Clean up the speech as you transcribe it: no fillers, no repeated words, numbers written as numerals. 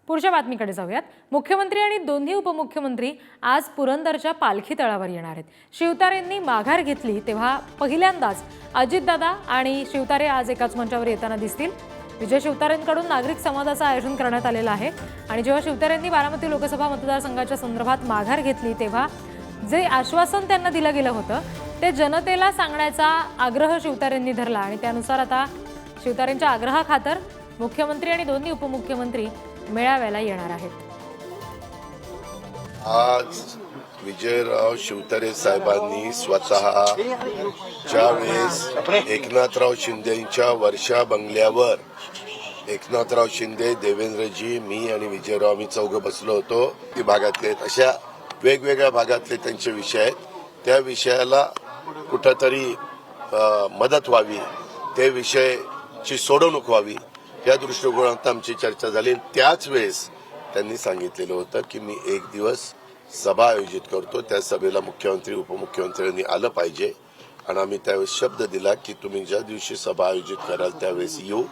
पुढच्या बातमीकडे जाऊयात। मुख्यमंत्री आणि दोन्ही उपमुख्यमंत्री आज पुरंदरच्या पालखी तळावर येणार आहेत। शिवतारेंनी माघार घेतली तेव्हा पहिल्यांदाच अजितदादा आणि शिवतारे आज एकाच मंचावर येताना दिसतील। विजय शिवतारेंकडून नागरिक संवादाचं आयोजन करण्यात आलेलं आहे आणि जेव्हा शिवतारेंनी बारामती लोकसभा मतदारसंघाच्या संदर्भात माघार घेतली तेव्हा जे आश्वासन त्यांना दिलं गेलं होतं ते जनतेला सांगण्याचा आग्रह शिवतारेंनी धरला आणि त्यानुसार आता शिवतारेंच्या आग्रहाखातर मुख्यमंत्री आणि दोन्ही उपमुख्यमंत्री मेळाव्याला येणार आहेत। आज विजयराव शिवतारे साहेबांनी स्वतः ज्यावेळेस एकनाथराव शिंदेंच्या वर्षा बंगल्यावर एकनाथराव शिंदे, देवेंद्रजी, मी आणि विजयराव आम्ही चौघं बसलो होतो, ती भागातले आहेत, अशा वेगवेगळ्या भागातले त्यांचे विषय आहेत, त्या विषयाला कुठंतरी मदत व्हावी, ते विषयाची सोडवणूक व्हावी या दृष्टिकोनात आमची चर्चा झाली। त्याच वेळेस त्यांनी सांगितलेलं होतं की मी एक दिवस सभा आयोजित करतो, त्या सभेला मुख्यमंत्री उपमुख्यमंत्र्यांनी आलं पाहिजे आणि आम्ही त्यावेळेस शब्द दिला की तुम्ही ज्या दिवशी सभा आयोजित कराल त्यावेळेस येऊ।